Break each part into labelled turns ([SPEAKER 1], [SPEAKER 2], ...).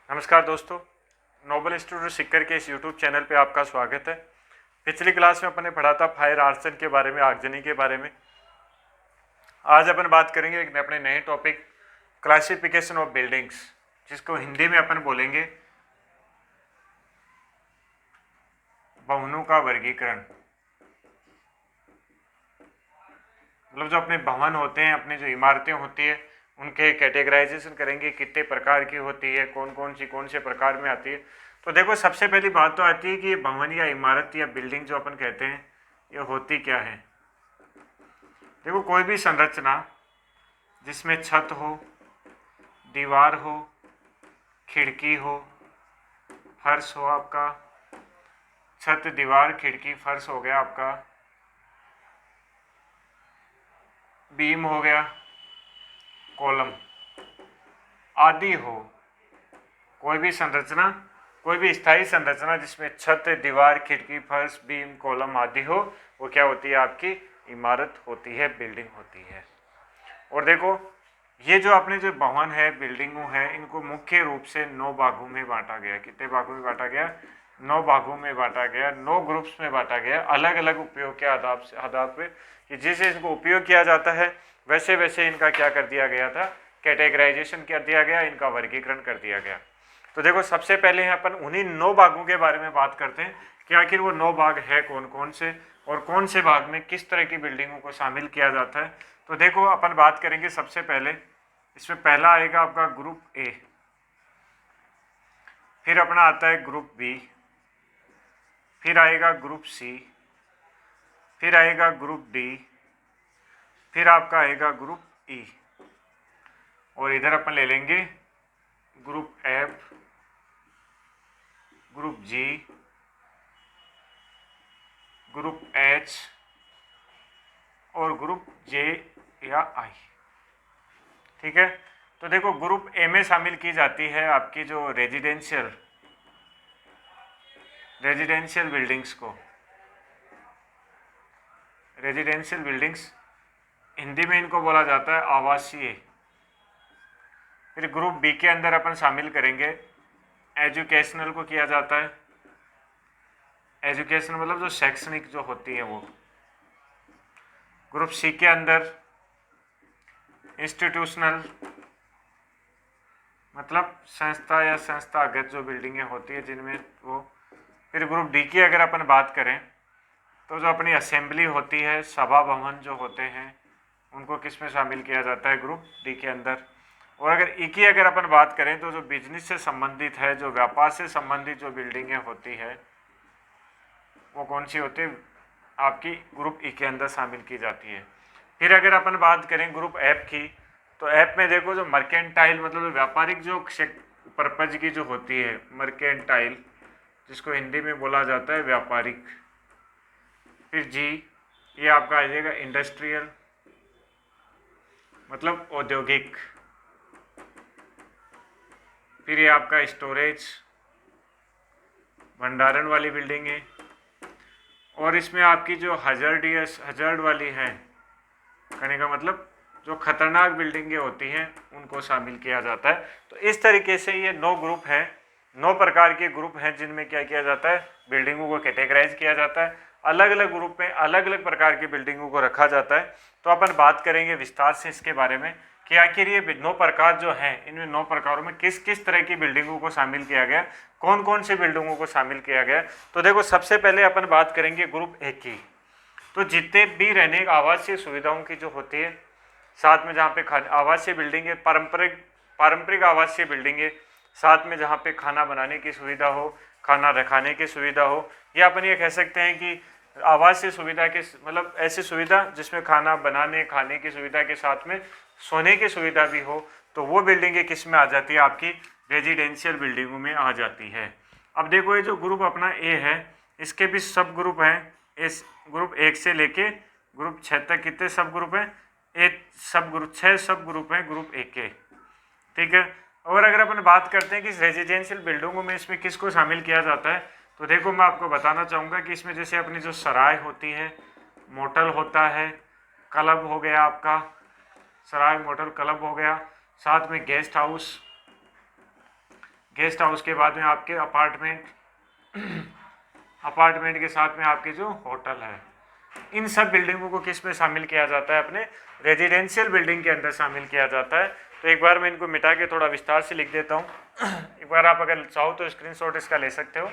[SPEAKER 1] नमस्कार दोस्तों, Nobel studio सिक्कर के इस यूट्यूब चैनल पे आपका स्वागत है। पिछली क्लास में अपन ने पढ़ा था फायर आर्सन के बारे में, आगजनी के बारे में। आज अपन बात करेंगे अपने नए टॉपिक क्लासिफिकेशन ऑफ बिल्डिंग्स, जिसको हिंदी में अपन बोलेंगे भवनों का वर्गीकरण। मतलब जो अपने भवन होते हैं, अपनी जो इमारतें होती है, उनके कैटेगराइजेशन करेंगे, कितने प्रकार की होती है, कौन से प्रकार में आती है। तो देखो, सबसे पहली बात तो आती है कि ये भवन या इमारत या बिल्डिंग जो अपन कहते हैं, ये होती क्या है। देखो, कोई भी संरचना जिसमें छत हो, दीवार हो, खिड़की हो, फर्श हो, आपका छत, दीवार, खिड़की, फर्श हो गया, आपका बीम हो गया, कॉलम आदि हो। कोई भी संरचना, कोई भी स्थायी संरचना जिसमें छत, दीवार, खिड़की, फर्श, बीम, कॉलम आदि हो, वो क्या होती है? आपकी इमारत होती है, बिल्डिंग होती है। और देखो, ये जो अपने जो भवन है, बिल्डिंगों है, इनको मुख्य रूप से 9 भागों में बांटा गया। कितने भागों में बांटा गया? 9 भागों में बांटा गया, 9 ग्रुप्स में बांटा गया, अलग अलग उपयोग के आधार पे कि जैसे इनको उपयोग किया जाता है वैसे वैसे इनका क्या कर दिया गया था? कैटेगराइजेशन कर दिया गया, इनका वर्गीकरण कर दिया गया। तो देखो, सबसे पहले अपन उन्हीं 9 भागों के बारे में बात करते हैं कि आखिर वो 9 भाग है कौन कौन से, और कौन से भाग में किस तरह की बिल्डिंगों को शामिल किया जाता है। तो देखो, अपन बात करेंगे सबसे पहले, इसमें पहला आएगा आपका ग्रुप ए, फिर अपना आता है ग्रुप बी, फिर आएगा ग्रुप सी, फिर आएगा ग्रुप डी, फिर आपका आएगा ग्रुप ई, और इधर अपन ले लेंगे ग्रुप एफ, ग्रुप जी, ग्रुप एच और ग्रुप जे या आई। ठीक है। तो देखो, ग्रुप ए में शामिल की जाती है आपकी जो रेजिडेंशियल बिल्डिंग्स को, रेजिडेंशियल बिल्डिंग्स हिंदी में इनको बोला जाता है आवासीय। फिर ग्रुप बी के अंदर अपन शामिल करेंगे एजुकेशनल को, किया जाता है एजुकेशन मतलब जो शैक्षणिक जो होती है वो। ग्रुप सी के अंदर इंस्टीट्यूशनल मतलब संस्था या संस्थागत जो बिल्डिंगें होती है जिनमें वो। फिर ग्रुप डी की अगर अपन बात करें तो जो अपनी असेंबली होती है, सभा भवन जो होते हैं, उनको किस में शामिल किया जाता है? ग्रुप डी के अंदर। और अगर ई की अगर अपन बात करें तो जो बिजनेस से संबंधित है, जो व्यापार से संबंधित जो बिल्डिंगें होती है, वो कौन सी होती है? आपकी ग्रुप ई के अंदर शामिल की जाती है। फिर अगर अपन बात करें ग्रुप एफ की, तो एफ में देखो जो मर्केंटाइल मतलब व्यापारिक जो पर्पज की जो होती है, मर्केंटाइल, जिसको हिंदी में बोला जाता है व्यापारिक। फिर जी, ये आपका आ जाएगा इंडस्ट्रियल मतलब औद्योगिक। फिर ये आपका स्टोरेज, भंडारण वाली बिल्डिंग है। और इसमें आपकी जो हजर्ड वाली है, कहने का मतलब जो खतरनाक बिल्डिंगें होती हैं, उनको शामिल किया जाता है। तो इस तरीके से ये 9 ग्रुप हैं, 9 प्रकार के ग्रुप हैं जिनमें क्या किया जाता है? बिल्डिंगों को कैटेगराइज किया जाता है। अलग अलग ग्रुप में अलग अलग प्रकार की बिल्डिंगों को रखा जाता है। तो अपन बात करेंगे विस्तार से इसके बारे में कि आखिर ये 9 प्रकार जो हैं, इनमें 9 प्रकारों में किस किस तरह की बिल्डिंगों को शामिल किया गया, कौन कौन सी बिल्डिंगों को शामिल किया गया। तो देखो, सबसे पहले अपन बात करेंगे ग्रुप ए की। तो जितने भी रहने आवासीय सुविधाओं की जो होती है, साथ में जहाँ पे आवासीय बिल्डिंग है, पारंपरिक आवासीय बिल्डिंग है, साथ में जहाँ पे खाना बनाने की सुविधा हो, खाना रखाने की सुविधा हो, या अपन ये कह सकते हैं कि आवासीय सुविधा के मतलब ऐसी सुविधा जिसमें खाना बनाने खाने की सुविधा के साथ में सोने की सुविधा भी हो, तो वो बिल्डिंगें किस में आ जाती है? आपकी रेजिडेंशियल बिल्डिंगों में आ जाती है। अब देखो, ये जो ग्रुप अपना ए है, इसके भी सब ग्रुप हैं। इस ग्रुप 1 से लेके ग्रुप 6 तक कितने सब ग्रुप हैं? 6 सब ग्रुप हैं ग्रुप ए के। ठीक है। और अगर अपन बात करते हैं कि रेजिडेंशियल बिल्डिंगों में इसमें किसको शामिल किया जाता है, तो देखो, मैं आपको बताना चाहूँगा कि इसमें जैसे अपनी जो सराय होती है, मोटल होता है, क्लब हो गया आपका, सराय मोटल क्लब हो गया, साथ में गेस्ट गेस्ट हाउस के बाद में आपके अपार्टमेंट, अपार्टमेंट के साथ में आपके जो होटल है, इन सब बिल्डिंगों को किस में शामिल किया जाता है? अपने रेजिडेंशियल बिल्डिंग के अंदर शामिल किया जाता है। तो एक बार मैं इनको मिटा के थोड़ा विस्तार से लिख देता हूँ। एक बार आप अगर चाहो तो स्क्रीनशॉट इसका ले सकते हो।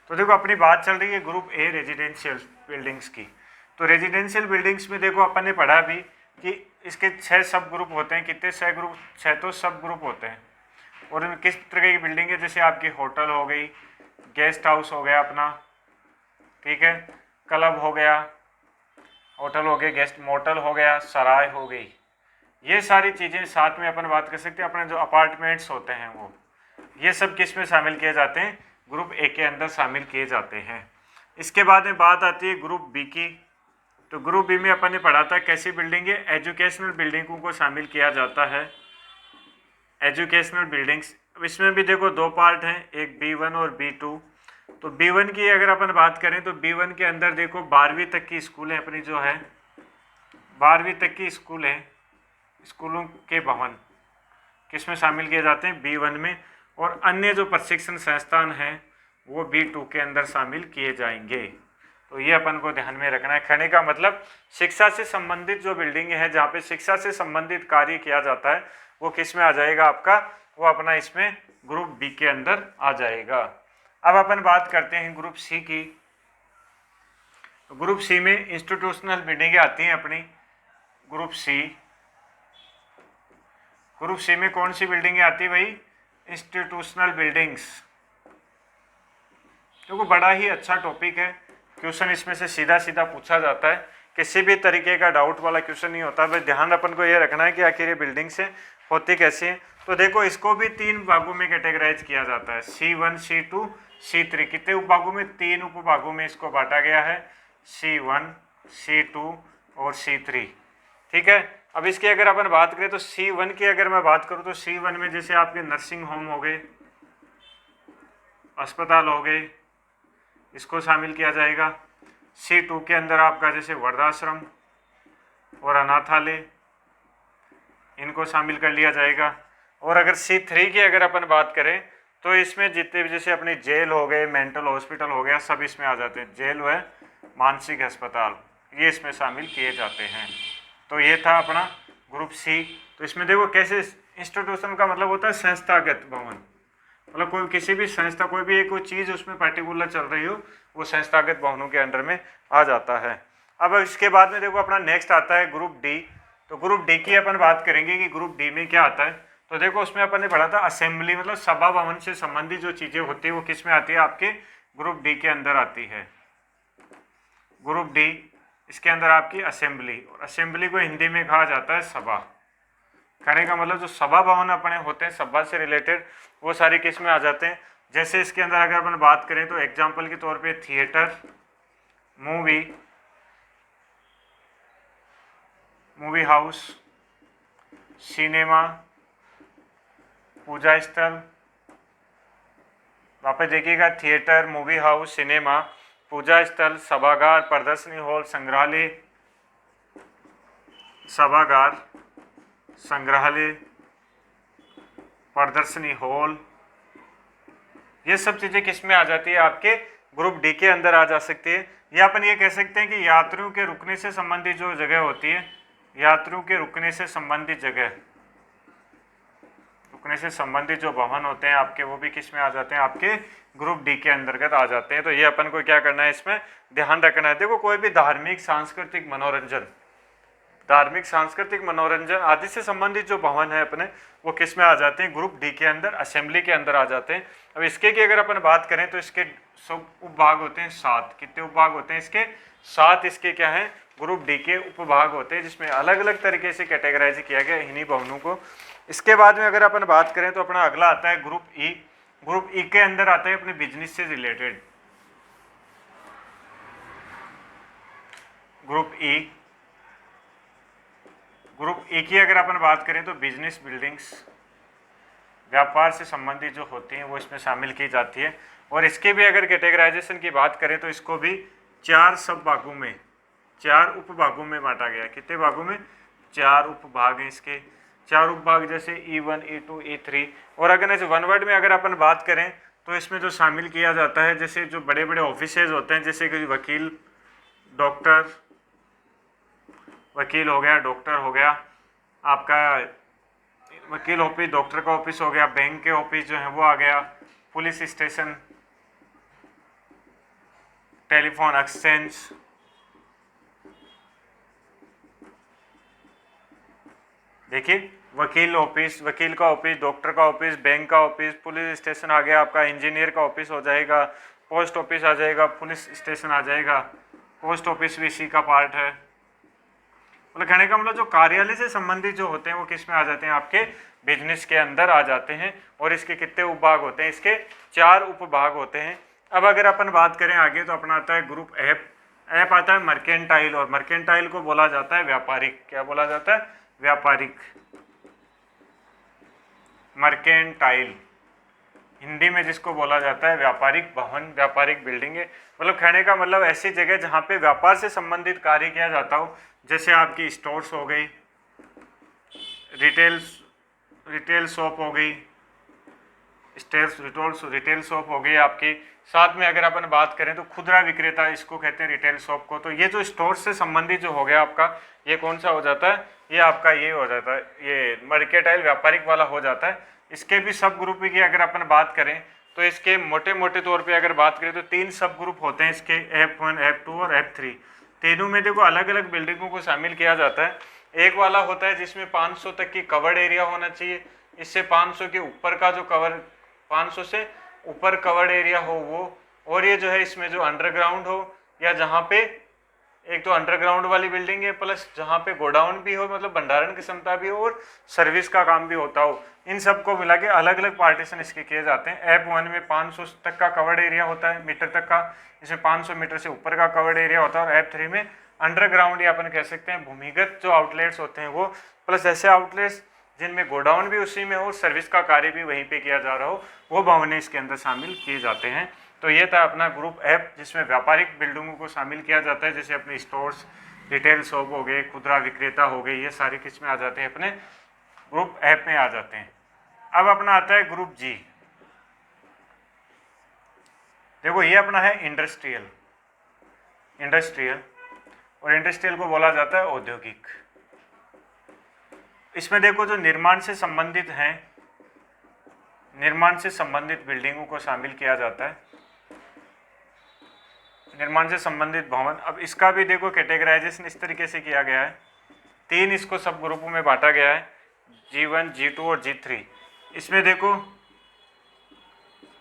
[SPEAKER 1] तो देखो अपनी बात चल रही है ग्रुप ए रेजिडेंशियल बिल्डिंग्स की। तो रेजिडेंशियल बिल्डिंग्स में देखो अपन ने पढ़ा भी कि इसके 6 सब ग्रुप होते हैं। कितने 6 ग्रुप? 6 तो सब ग्रुप होते हैं। और इनमें किस तरह की बिल्डिंग है? जैसे आपकी होटल हो गई, गेस्ट हाउस हो गया अपना, ठीक है, क्लब हो गया, होटल हो गए, गेस्ट मोटल हो गया, सराय हो गई, ये सारी चीज़ें साथ में अपन बात कर सकते हैं। अपने जो अपार्टमेंट्स होते हैं वो, ये सब किस में शामिल किए जाते हैं? ग्रुप ए के अंदर शामिल किए जाते हैं। इसके बाद में बात आती है ग्रुप बी की। तो ग्रुप बी में अपन ने पढ़ा था कैसी बिल्डिंग है? एजुकेशनल बिल्डिंगों को शामिल किया जाता है। एजुकेशनल बिल्डिंग्स, इसमें भी देखो 2 पार्ट हैं, एक B1 और B2। तो B1 की अगर अपन बात करें तो B1 के अंदर देखो 12वीं तक की स्कूलें अपनी जो है, 12वीं तक की स्कूलें, स्कूलों के भवन किस में शामिल किए जाते हैं? B1 में। और अन्य जो प्रशिक्षण संस्थान हैं वो B2 के अंदर शामिल किए जाएंगे। तो ये अपन को ध्यान में रखना है। कहने का मतलब शिक्षा से संबंधित जो बिल्डिंग है, जहाँ पे शिक्षा से संबंधित कार्य किया जाता है, वो किस में आ जाएगा आपका? वो अपना इसमें ग्रुप बी के अंदर आ जाएगा। अब अपन बात करते हैं ग्रुप सी की। ग्रुप सी में इंस्टीट्यूशनल बिल्डिंगें आती हैं अपनी। ग्रुप सी, ग्रुप सी में कौन सी बिल्डिंगें आती है भाई? Institutional buildings. देखो बड़ा ही अच्छा टॉपिक है, क्वेश्चन इसमें से सीधा सीधा पूछा जाता है, किसी भी तरीके का डाउट वाला क्वेश्चन नहीं होता। बस ध्यान अपन को ये रखना है कि आखिर ये बिल्डिंग से होती कैसी है। तो देखो इसको भी 3 भागों में कैटेगराइज किया जाता है, C1, C2, C3। कितने उपभागों में? 3 उपभागों में इसको बांटा गया है, C1, C2 और C3, ठीक है। अब इसकी अगर अपन बात करें तो C1 की अगर मैं बात करूँ तो C1 में जैसे आपके नर्सिंग होम हो गए, अस्पताल हो गए, इसको शामिल किया जाएगा। C2 के अंदर आपका जैसे वृद्धाश्रम और अनाथालय, इनको शामिल कर लिया जाएगा। और अगर C3 की अगर अपन बात करें तो इसमें जितने भी जैसे अपनी जेल हो गए, मेंटल हॉस्पिटल हो गया, सब इसमें आ जाते हैं। जेल है, मानसिक अस्पताल, ये इसमें शामिल किए जाते हैं। तो ये था अपना ग्रुप सी। तो इसमें देखो कैसे, इंस्टीट्यूशन का मतलब होता है संस्थागत भवन, मतलब कोई किसी भी संस्था, कोई भी कोई चीज़ उसमें पर्टिकुलर चल रही हो, वो संस्थागत भवनों के अंडर में आ जाता है। अब इसके बाद में देखो अपना नेक्स्ट आता है ग्रुप डी। तो ग्रुप डी की अपन बात करेंगे कि ग्रुप डी में क्या आता है। तो देखो उसमें अपन ने पढ़ा था असेंबली, मतलब सभा भवन से संबंधित जो चीज़ें होती है वो किस में आती है? आपके ग्रुप डी के अंदर आती है। ग्रुप डी, इसके अंदर आपकी असेंबली, और असेंबली को हिंदी में कहा जाता है सभा। कहने का मतलब जो सभा भवन अपने होते हैं, सभा से रिलेटेड, वो सारे किस में आ जाते हैं। जैसे इसके अंदर अगर अपन बात करें तो एग्जाम्पल के तौर पे थिएटर, मूवी हाउस, सिनेमा, पूजा स्थल, वहाँ पे देखिएगा थिएटर, मूवी हाउस, सिनेमा, पूजा स्थल, सभागार, प्रदर्शनी हॉल, संग्रहालय, सभागार, संग्रहालय, प्रदर्शनी हॉल, ये सब चीज़ें किस में आ जाती है? आपके ग्रुप डी के अंदर आ जा सकती है। या अपन ये कह सकते हैं कि यात्रियों के रुकने से संबंधित जो जगह होती है, यात्रियों के रुकने से संबंधित जगह, रुकने से संबंधित जो भवन होते हैं आपके, वो भी किस में आ जाते हैं? आपके ग्रुप डी के अंतर्गत आ जाते हैं। तो ये अपन को क्या करना है, इसमें ध्यान रखना है। देखो कोई भी धार्मिक, सांस्कृतिक मनोरंजन, धार्मिक, सांस्कृतिक मनोरंजन आदि से संबंधित जो भवन है अपने, वो किस में आ जाते हैं? ग्रुप डी के अंदर, असेंबली के अंदर आ जाते हैं। अब इसके की अगर अपन बात करें तो इसके सब उपभाग होते हैं 7। कितने उपभाग होते हैं इसके? 7 इसके क्या हैं? ग्रुप डी के उपभाग होते हैं, जिसमें अलग अलग तरीके से कैटेगराइज किया गया इन्हीं भवनों को। इसके बाद में अगर अपन बात करें तो अपना अगला आता है ग्रुप ई। ग्रुप ई के अंदर आता है अपने बिजनेस से related. Group E, group A की अगर अपन बात करें तो बिजनेस बिल्डिंग्स, व्यापार से संबंधित जो होती हैं वो इसमें शामिल की जाती है। और इसके भी अगर कैटेगराइजेशन की बात करें तो इसको भी 4 सब भागों में, 4 उपभागों में बांटा गया। कितने भागों में? 4 उपभाग हैं इसके। चार उपभाग जैसे E1, E2, E3। और अगर ऐसे वन वर्ड में अगर अपन बात करें तो इसमें जो शामिल किया जाता है, जैसे जो बड़े बड़े ऑफिसेज होते हैं, जैसे कि वकील, डॉक्टर, वकील हो गया, डॉक्टर हो गया, आपका वकील ऑफिस, डॉक्टर का ऑफिस हो गया, बैंक के ऑफिस जो है वो आ गया, पुलिस स्टेशन, टेलीफोन एक्सचेंज, देखिए वकील ऑफिस, वकील का ऑफिस, डॉक्टर का ऑफिस, बैंक का ऑफिस, पुलिस स्टेशन आ गया आपका, इंजीनियर का ऑफिस हो जाएगा, पोस्ट ऑफिस आ जाएगा, पुलिस स्टेशन आ जाएगा, पोस्ट ऑफिस भी इसी का पार्ट है। मतलब कहने का मतलब जो कार्यालय से संबंधित जो होते हैं वो किस में आ जाते हैं, आपके बिजनेस के अंदर आ जाते हैं। और इसके कितने उपभाग होते हैं, इसके 4 उपभाग होते हैं। अब अगर अपन बात करें आगे तो अपना आता है ग्रुप एफ। एफ आता है मर्केंटाइल, और मर्केंटाइल को बोला जाता है व्यापारिक। क्या बोला जाता है, व्यापारिक, मर्केंटाइल, हिंदी में जिसको बोला जाता है व्यापारिक भवन, व्यापारिक बिल्डिंगें। मतलब कहने का मतलब ऐसी जगह जहाँ पे व्यापार से संबंधित कार्य किया जाता हो, जैसे आपकी स्टोर्स हो गई, रिटेल शॉप हो गई, रिटेल शॉप हो गई आपकी। साथ में अगर अपन बात करें तो खुदरा विक्रेता, इसको कहते हैं रिटेल शॉप को। तो ये जो स्टोर से संबंधित जो हो गया आपका, ये कौन सा हो जाता है, ये आपका ये हो जाता है, ये मर्केंटाइल व्यापारिक वाला हो जाता है। इसके भी सब ग्रुप की अगर अपन बात करें तो इसके मोटे मोटे तौर पे अगर बात करें तो 3 सब ग्रुप होते हैं इसके, F1, F2 और F3। तीनों में देखो अलग अलग बिल्डिंगों को शामिल किया जाता है। एक वाला होता है जिसमें 500 तक की कवर्ड एरिया होना चाहिए, इससे 500 के ऊपर का जो 500 से ऊपर कवर्ड एरिया हो वो। और ये जो है इसमें जो अंडरग्राउंड हो, या जहाँ पे एक तो अंडरग्राउंड वाली बिल्डिंग है, प्लस जहाँ पे गोडाउन भी हो, मतलब भंडारण की क्षमता भी हो और सर्विस का काम भी होता हो, इन सबको मिला के अलग अलग पार्टीशन इसके किए जाते हैं। F1 में 500 तक का कवर्ड एरिया होता है, मीटर तक का, इसमें 500 मीटर से ऊपर का कवर्ड एरिया होता है। और F3 में अंडरग्राउंड, या अपन कह सकते हैं भूमिगत जो आउटलेट्स होते हैं वो, प्लस ऐसे आउटलेट्स जिनमें गोडाउन भी उसी में हो, सर्विस का कार्य भी वहीं पे किया जा रहा हो, वो भवनें इसके अंदर शामिल किए जाते हैं। तो ये था अपना ग्रुप एफ, जिसमें व्यापारिक बिल्डिंगों को शामिल किया जाता है, जैसे अपने स्टोर्स, रिटेल शॉप हो गए, खुदरा विक्रेता हो गए, ये सारे किस में आ जाते हैं, अपने ग्रुप एफ में आ जाते हैं। अब अपना आता है ग्रुप जी। देखो ये अपना है इंडस्ट्रियल, और इंडस्ट्रियल को बोला जाता है औद्योगिक। इसमें देखो जो निर्माण से संबंधित हैं, निर्माण से संबंधित बिल्डिंगों को शामिल किया जाता है, निर्माण से संबंधित भवन। अब इसका भी देखो कैटेगराइजेशन इस तरीके से किया गया है, 3 इसको सब ग्रुपों में बांटा गया है, G1, G2 और G3। इसमें देखो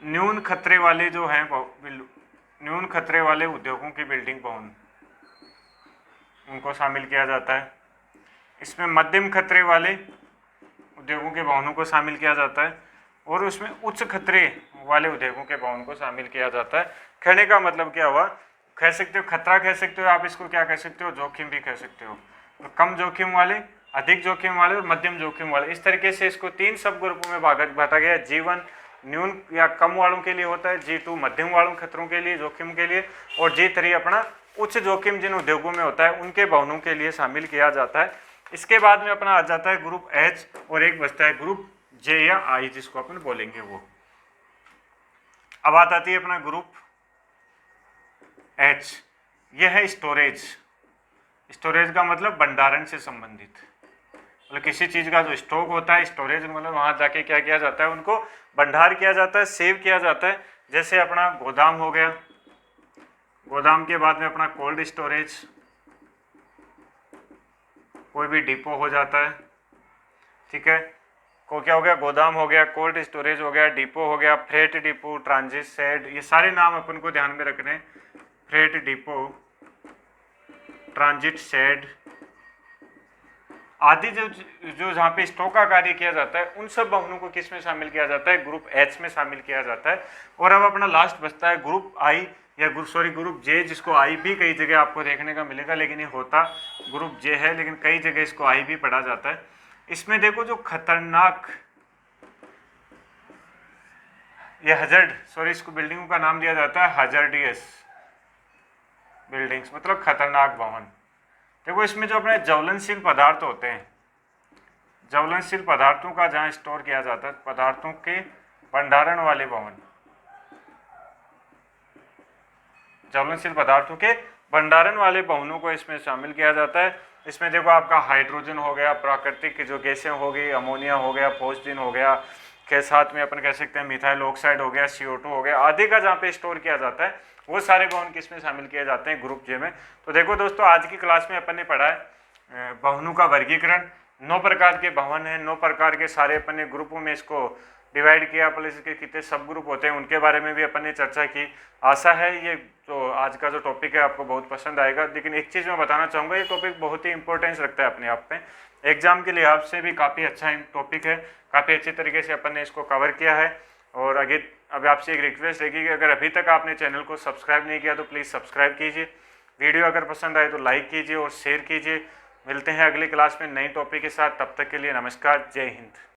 [SPEAKER 1] न्यून खतरे वाले जो हैं, न्यून खतरे वाले उद्योगों की बिल्डिंग भवन, उनको शामिल किया जाता है। इसमें मध्यम खतरे वाले उद्योगों के भवनों को शामिल किया जाता है, और उसमें उच्च खतरे वाले उद्योगों के भवन को शामिल किया जाता है। कहने का मतलब क्या हुआ, कह सकते हो खतरा, कह सकते हो आप इसको, क्या कह सकते हो, जोखिम भी कह सकते हो। तो कम जोखिम वाले, अधिक जोखिम वाले और मध्यम जोखिम वाले, इस तरीके से इसको 3 सब ग्रुपों में बांटा गया है। G1 न्यून या कम वालों के लिए होता है, G2 मध्यम वालों खतरों के लिए, जोखिम के लिए, और G3 अपना उच्च जोखिम जिन उद्योगों में होता है उनके भवनों के लिए शामिल किया जाता है। इसके बाद में अपना आ जाता है ग्रुप एच, और एक बचता है ग्रुप जे या आई, जिसको अपन बोलेंगे वो। अब बात आती है अपना ग्रुप एच, यह है स्टोरेज। स्टोरेज का मतलब भंडारण से संबंधित, मतलब किसी चीज का जो स्टॉक होता है, स्टोरेज मतलब वहां जाके क्या किया जाता है, उनको भंडार किया जाता है, सेव किया जाता है। जैसे अपना गोदाम हो गया, गोदाम के बाद में अपना कोल्ड स्टोरेज, कोई भी डिपो हो जाता है, ठीक है। को क्या हो गया, गोदाम हो गया, कोल्ड स्टोरेज हो गया, डिपो हो गया, फ्रेट डिपो, ट्रांजिट शेड, ये सारे नाम अपन को ध्यान में रखने। फ्रेट डिपो, ट्रांजिट शेड आदि जो जहाँ पे स्टॉक का कार्य किया जाता है, उन सब भवनों को किस में शामिल किया जाता है, ग्रुप एच में शामिल किया जाता है। और अब अपना लास्ट बचता है ग्रुप आई, या ग्रुप जे, जिसको आई भी कई जगह आपको देखने का मिलेगा, लेकिन ये होता ग्रुप जे है, लेकिन कई जगह इसको आई भी पढ़ा जाता है। इसमें देखो जो खतरनाक, ये हजर्ड, इसको बिल्डिंगों का नाम दिया जाता है हजर्डियस बिल्डिंग्स, मतलब खतरनाक भवन। देखो इसमें जो अपने ज्वलनशील पदार्थ होते हैं, ज्वलनशील पदार्थों का जहाँ स्टोर किया जाता है, पदार्थों के भंडारण वाले भवन, ज्वलनशील पदार्थों के भंडारण वाले भवनों को इसमें शामिल किया जाता है। इसमें देखो आपका हाइड्रोजन हो गया, प्राकृतिक जो गैसें हो गई, अमोनिया हो गया, फोस्जीन हो गया, के साथ में अपन कह सकते हैं मिथाइल ऑक्साइड हो गया, CO2 हो गया, आदि का जहाँ पे स्टोर किया जाता है वो सारे भवन किसमें शामिल किए जाते हैं, ग्रुप जे में। तो देखो दोस्तों, आज की क्लास में अपन ने पढ़ा है भवनों का वर्गीकरण। 9 प्रकार के भवन हैं, 9 प्रकार के सारे अपन ने ग्रुपों में इसको डिवाइड किया, प्लस इसके कितने सब ग्रुप होते हैं उनके बारे में भी अपन ने चर्चा की। आशा है ये तो आज का जो टॉपिक है आपको बहुत पसंद आएगा। लेकिन एक चीज़ मैं बताना चाहूँगा, ये टॉपिक बहुत ही इंपॉर्टेंस रखता है अपने आप में, एग्जाम के लिहाज से भी काफ़ी अच्छा टॉपिक है, काफ़ी अच्छे तरीके से अपन ने इसको कवर किया है। और अब आपसे एक रिक्वेस्ट है कि अगर अभी तक आपने चैनल को सब्सक्राइब नहीं किया तो प्लीज़ सब्सक्राइब कीजिए, वीडियो अगर पसंद आए तो लाइक कीजिए और शेयर कीजिए। मिलते हैं अगली क्लास में नई टॉपिक के साथ, तब तक के लिए नमस्कार, जय हिंद।